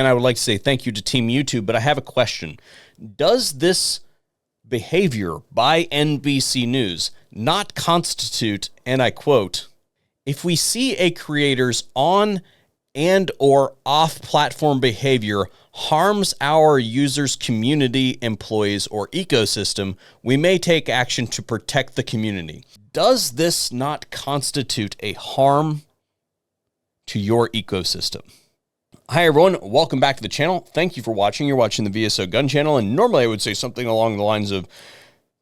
I would like to say thank you to Team YouTube, but I have a question. Does this behavior by NBC News not constitute, and I quote, if we see a creator's on and or off-platform behavior harms our users' community, employees, or ecosystem, we may take action to protect the community. Does this not constitute a harm to your ecosystem? Hi everyone, welcome back to the channel. Thank you for watching. You're watching the VSO Gun Channel, and normally I would say something along the lines of,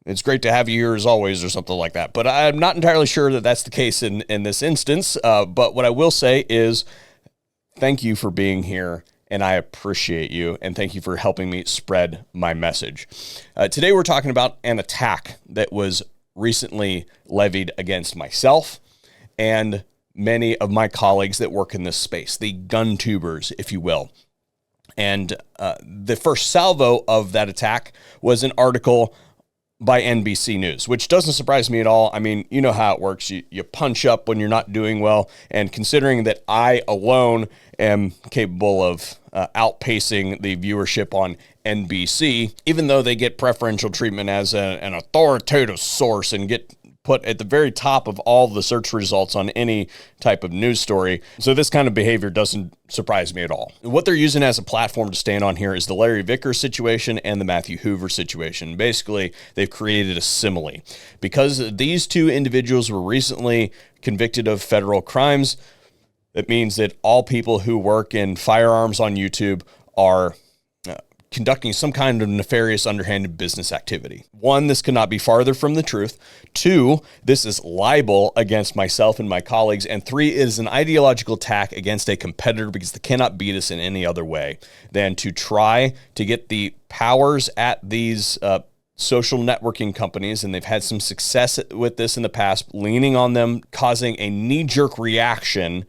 it's great to have you here as always, or something like that. But I'm not entirely sure that that's the case in this instance. But what I will say is thank you for being here, and I appreciate you, and thank you for helping me spread my message. Today we're talking about an attack that was recently levied against myself and many of my colleagues that work in this space, the guntubers, if you will. And the first salvo of that attack was an article by NBC News, which doesn't surprise me at all. I mean, you know how it works. You punch up when you're not doing well. And considering that I alone am capable of outpacing the viewership on NBC, even though they get preferential treatment as an authoritative source and get put at the very top of all the search results on any type of news story. So this kind of behavior doesn't surprise me at all. What they're using as a platform to stand on here is the Larry Vickers situation and the Matthew Hoover situation. Basically, they've created a simile. Because these two individuals were recently convicted of federal crimes, it means that all people who work in firearms on YouTube are conducting some kind of nefarious, underhanded business activity. One, this could not be farther from the truth. Two, this is libel against myself and my colleagues. And three, it is an ideological attack against a competitor because they cannot beat us in any other way than to try to get the powers at these social networking companies, and they've had some success with this in the past, leaning on them, causing a knee-jerk reaction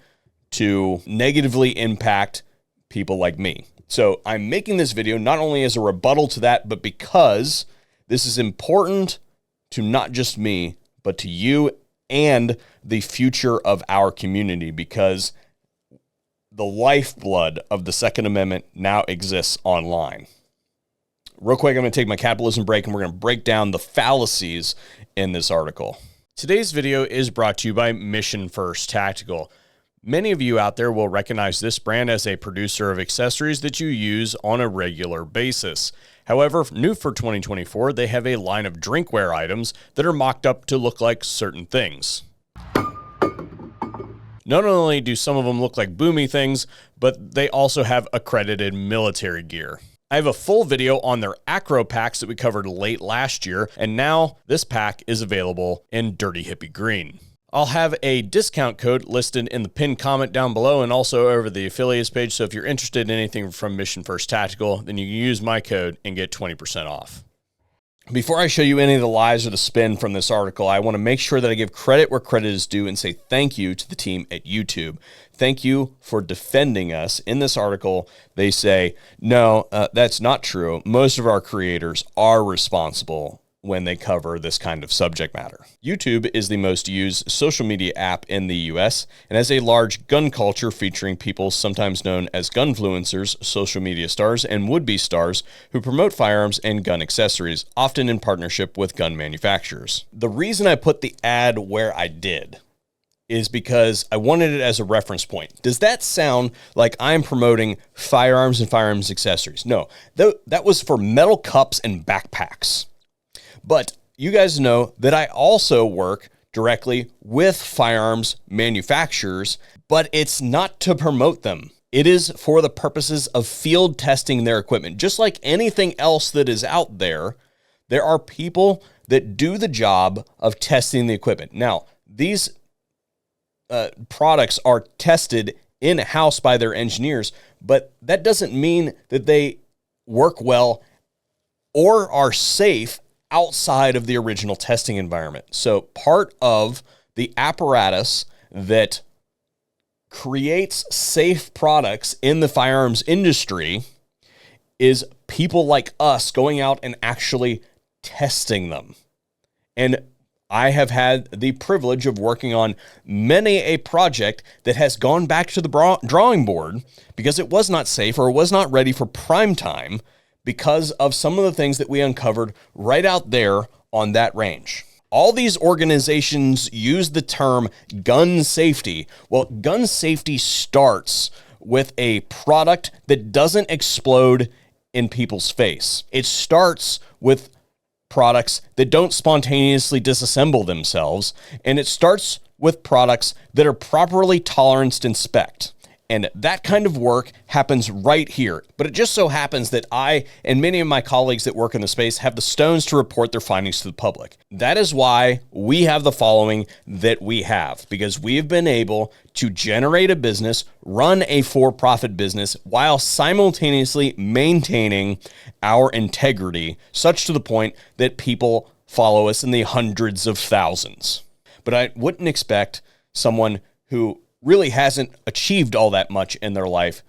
to negatively impact people like me. So I'm making this video not only as a rebuttal to that, but because this is important to not just me, but to you and the future of our community, because the lifeblood of the Second Amendment now exists online. Real quick, I'm going to take my capitalism break, and we're going to break down the fallacies in this article. Today's video is brought to you by Mission First Tactical. Many of you out there will recognize this brand as a producer of accessories that you use on a regular basis. However, new for 2024, they have a line of drinkware items that are mocked up to look like certain things. Not only do some of them look like boomy things, but they also have accredited military gear. I have a full video on their acro packs that we covered late last year, and now this pack is available in Dirty Hippie Green. I'll have a discount code listed in the pinned comment down below and also over the affiliates page. So if you're interested in anything from Mission First Tactical, then you can use my code and get 20% off. Before I show you any of the lies or the spin from this article, I want to make sure that I give credit where credit is due and say thank you to the team at YouTube. Thank you for defending us. In this article, they say, no, that's not true. Most of our creators are responsible when they cover this kind of subject matter. YouTube is the most used social media app in the US and has a large gun culture featuring people sometimes known as gunfluencers, social media stars, and would-be stars who promote firearms and gun accessories, often in partnership with gun manufacturers. The reason I put the ad where I did is because I wanted it as a reference point. Does that sound like I'm promoting firearms and firearms accessories? No, that was for metal cups and backpacks. But you guys know that I also work directly with firearms manufacturers, but it's not to promote them. It is for the purposes of field testing their equipment. Just like anything else that is out there, there are people that do the job of testing the equipment. Now, these products are tested in-house by their engineers, but that doesn't mean that they work well or are safe outside of the original testing environment. So part of the apparatus that creates safe products in the firearms industry is people like us going out and actually testing them. And I have had the privilege of working on many a project that has gone back to the drawing board because it was not safe or was not ready for prime time because of some of the things that we uncovered right out there on that range. All these organizations use the term gun safety. Well, gun safety starts with a product that doesn't explode in people's face. It starts with products that don't spontaneously disassemble themselves, and it starts with products that are properly toleranced and spec'd. And that kind of work happens right here. But it just so happens that I and many of my colleagues that work in the space have the stones to report their findings to the public. That is why we have the following that we have, because we have been able to generate a business, run a for-profit business, while simultaneously maintaining our integrity, such to the point that people follow us in the hundreds of thousands. But I wouldn't expect someone who really hasn't achieved all that much in their life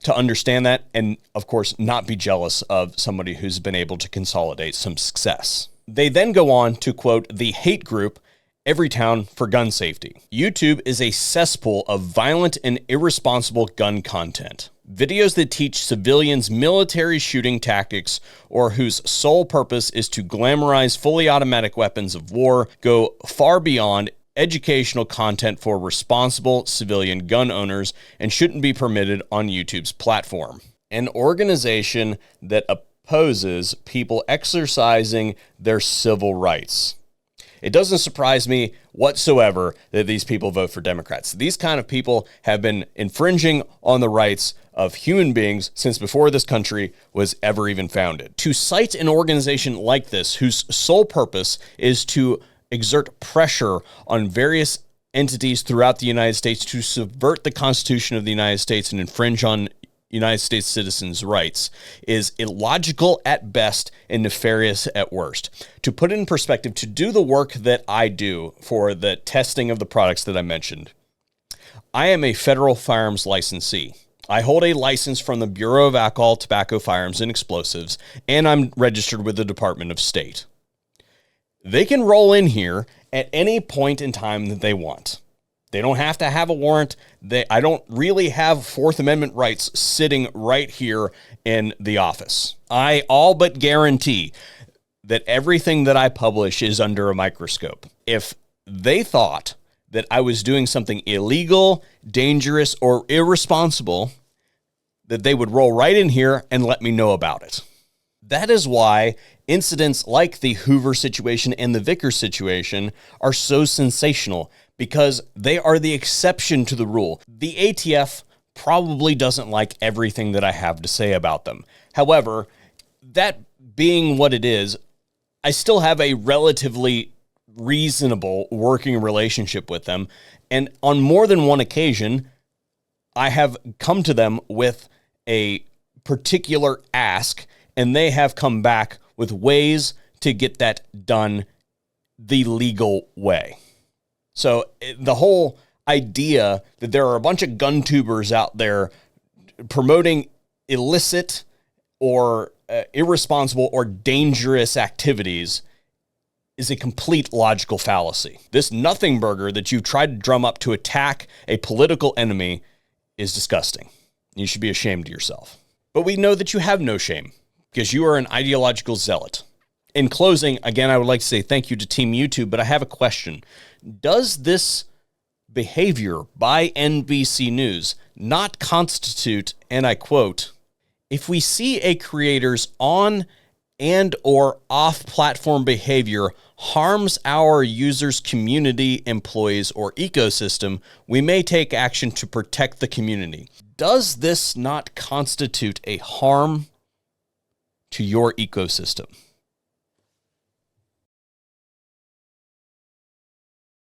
to understand that, and of course not be jealous of somebody who's been able to consolidate some success. They then go on to quote the hate group Everytown for gun safety. YouTube is a cesspool of violent and irresponsible gun content. Videos that teach civilians military shooting tactics or whose sole purpose is to glamorize fully automatic weapons of war go far beyond educational content for responsible civilian gun owners and shouldn't be permitted on YouTube's platform. An organization that opposes people exercising their civil rights. It doesn't surprise me whatsoever that these people vote for Democrats. These kind of people have been infringing on the rights of human beings since before this country was ever even founded. To cite an organization like this, whose sole purpose is to exert pressure on various entities throughout the United States to subvert the Constitution of the United States and infringe on United States citizens' rights, is illogical at best and nefarious at worst. To put it in perspective, to do the work that I do for the testing of the products that I mentioned, I am a federal firearms licensee. I hold a license from the Bureau of Alcohol, Tobacco, Firearms, and Explosives, and I'm registered with the Department of State. They can roll in here at any point in time that they want. They don't have to have a warrant. I don't really have Fourth Amendment rights sitting right here in the office. I all but guarantee that everything that I publish is under a microscope. If they thought that I was doing something illegal, dangerous, or irresponsible, that they would roll right in here and let me know about it. That is why incidents like the Hoover situation and the Vickers situation are so sensational, because they are the exception to the rule. The ATF probably doesn't like everything that I have to say about them. However, that being what it is, I still have a relatively reasonable working relationship with them. And on more than one occasion, I have come to them with a particular ask, and they have come back with ways to get that done the legal way. So the whole idea that there are a bunch of gun tubers out there promoting illicit or irresponsible or dangerous activities is a complete logical fallacy. This nothing burger that you've tried to drum up to attack a political enemy is disgusting. You should be ashamed of yourself. But we know that you have no shame, because you are an ideological zealot. In closing, again, I would like to say thank you to Team YouTube, but I have a question. Does this behavior by NBC News not constitute, and I quote, if we see a creator's on and or off-platform behavior harms our users' community, employees, or ecosystem, we may take action to protect the community. Does this not constitute a harm to your ecosystem?